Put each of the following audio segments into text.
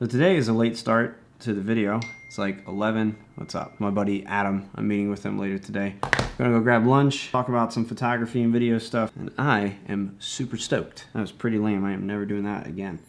So today is a late start to the video. It's like 11. What's up? My buddy Adam. I'm meeting with him later today. Gonna go grab lunch, talk about some photography and video stuff, and I am super stoked. That was pretty lame. I am never doing that again.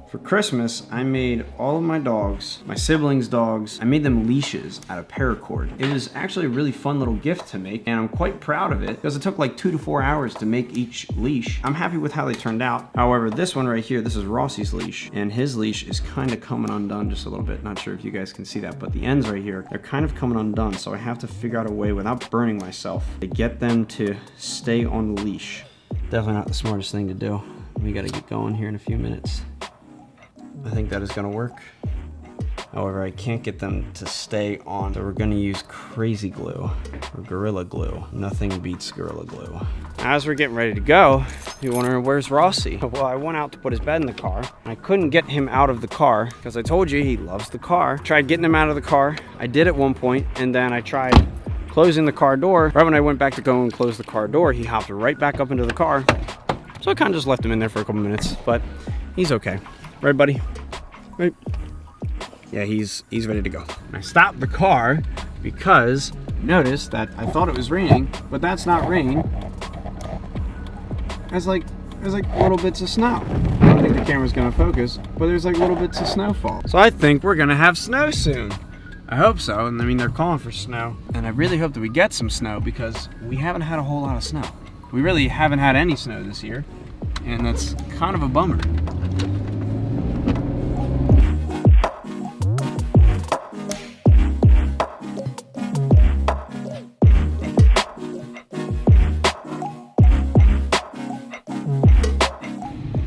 For Christmas, I made all of my dogs, my siblings' dogs, I made them leashes out of paracord. It was actually a really fun little gift to make, and I'm quite proud of it because it took like 2 to 4 hours to make each leash. I'm happy with how they turned out. However, this one right here, this is Rossi's leash, and his leash is kind of coming undone just a little bit. Not sure if you guys can see that, but the ends right here, they're kind of coming undone, so I have to figure out a way without burning myself to get them to stay on the leash. Definitely not the smartest thing to do. We gotta get going here in a few minutes. I think that is gonna work. However, I can't get them to stay on, so we're gonna use Crazy Glue or Gorilla Glue. Nothing beats Gorilla Glue. As we're getting ready to go, you're wondering, where's Rossi? Well, I went out to put his bed in the car. I couldn't get him out of the car because I told you he loves the car. Tried getting him out of the car. I did at one point, and then I tried closing the car door. Right when I went back to go and close the car door, he hopped right back up into the car. So I kind of just left him in there for a couple minutes, but he's okay. Right, buddy? Right? Yeah, he's ready to go. I stopped the car because notice that I thought it was raining, but that's not rain. There's like little bits of snow. I don't think the camera's gonna focus, but there's like little bits of snowfall. So I think we're gonna have snow soon. I hope so. And I mean, they're calling for snow, and I really hope that we get some snow because we haven't had a whole lot of snow. We really haven't had any snow this year, and that's kind of a bummer.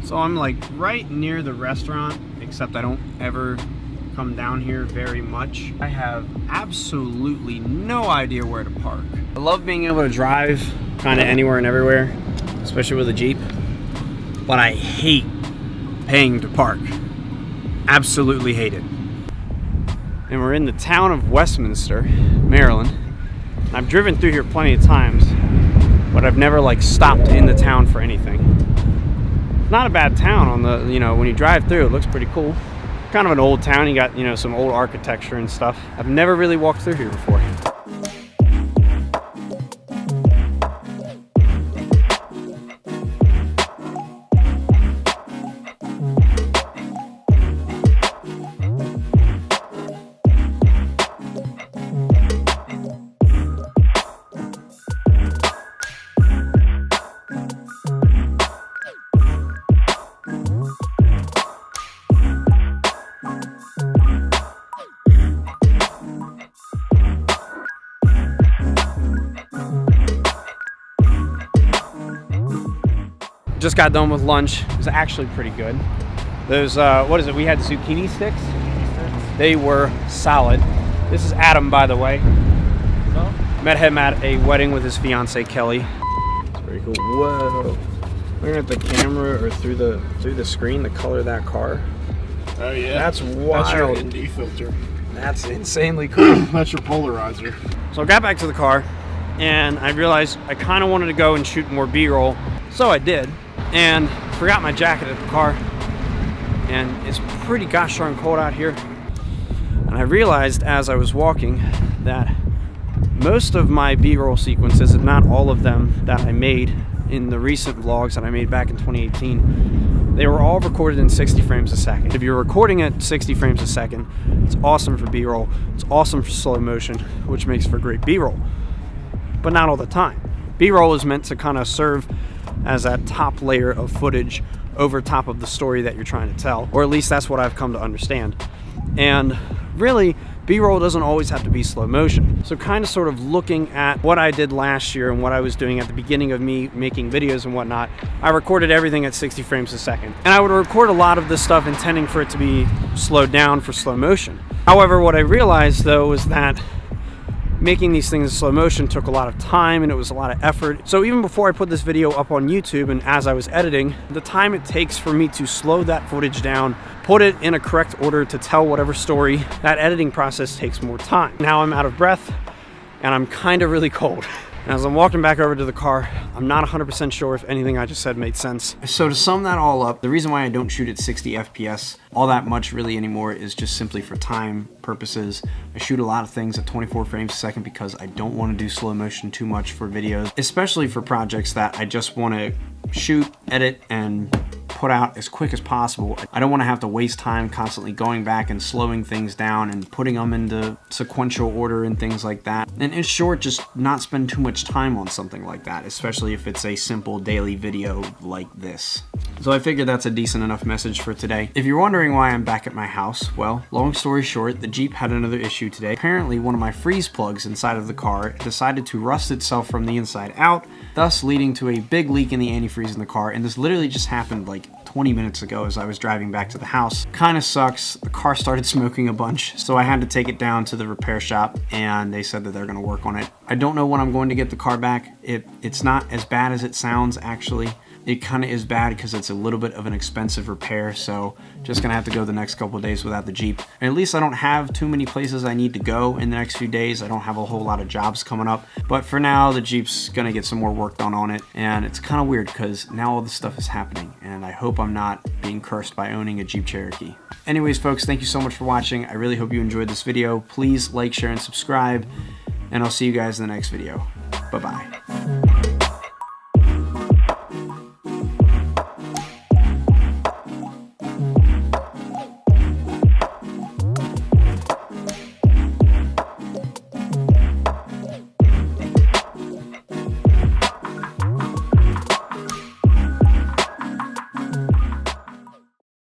So I'm like right near the restaurant, except I don't ever come down here very much. I have absolutely no idea where to park. I love being able to drive kind of anywhere and everywhere, especially with a Jeep, but I hate paying to park. Absolutely hate it. And we're in the town of Westminster, Maryland. I've driven through here plenty of times, but I've never like stopped in the town for anything. It's not a bad town on the, when you drive through, it looks pretty cool. Kind of an old town, you got, some old architecture and stuff. I've never really walked through here before. Just got done with lunch. It was actually pretty good. Those, what is it? We had zucchini sticks. They were solid. This is Adam, by the way. Oh. Met him at a wedding with his fiance Kelly. It's pretty cool. Whoa! Looking at the camera or through the screen, the color of that car. Oh yeah. That's wild. That's your ND filter. That's insanely cool. That's your polarizer. So I got back to the car, and I realized I kind of wanted to go and shoot more B-roll, so I did. And forgot my jacket at the car, and it's pretty gosh darn cold out here. And I realized as I was walking that most of my B-roll sequences, if not all of them that I made in the recent vlogs that I made back in 2018, they were all recorded in 60 frames a second. If you're recording at 60 frames a second, it's awesome for B-roll. It's awesome for slow motion, which makes for great B-roll, but not all the time. B-roll is meant to kind of serve as that top layer of footage over top of the story that you're trying to tell, or at least that's what I've come to understand. And really, B-roll doesn't always have to be slow motion. So kind of sort of looking at what I did last year and what I was doing at the beginning of me making videos and whatnot, I recorded everything at 60 frames a second. And I would record a lot of this stuff intending for it to be slowed down for slow motion. However, what I realized though was that making these things in slow motion took a lot of time and it was a lot of effort. So even before I put this video up on YouTube and as I was editing, the time it takes for me to slow that footage down, put it in a correct order to tell whatever story, that editing process takes more time. Now I'm out of breath and I'm kind of really cold. And as I'm walking back over to the car, I'm not 100% sure if anything I just said made sense. So to sum that all up, the reason why I don't shoot at 60 FPS all that much really anymore is just simply for time purposes. I shoot a lot of things at 24 frames a second because I don't want to do slow motion too much for videos, especially for projects that I just want to shoot, edit, and put out as quick as possible. I don't want to have to waste time constantly going back and slowing things down and putting them into sequential order and things like that. And in short, just not spend too much time on something like that, especially if it's a simple daily video like this. So I figured that's a decent enough message for today. If you're wondering why I'm back at my house, well, long story short, the Jeep had another issue today. Apparently one of my freeze plugs inside of the car decided to rust itself from the inside out, thus leading to a big leak in the antifreeze in the car. And this literally just happened like 20 minutes ago as I was driving back to the house. Kinda sucks. The car started smoking a bunch, so I had to take it down to the repair shop and they said that they're gonna work on it. I don't know when I'm going to get the car back. It's not as bad as it sounds, actually. It kind of is bad because it's a little bit of an expensive repair, so just gonna have to go the next couple of days without the Jeep. And at least I don't have too many places I need to go in the next few days. I don't have a whole lot of jobs coming up, but for now the Jeep's gonna get some more work done on it. And it's kind of weird because now all this stuff is happening and I hope I'm not being cursed by owning a Jeep Cherokee. Anyways folks, thank you so much for watching. I really hope you enjoyed this video. Please like, share, and subscribe, and I'll see you guys in the next video. Bye-bye.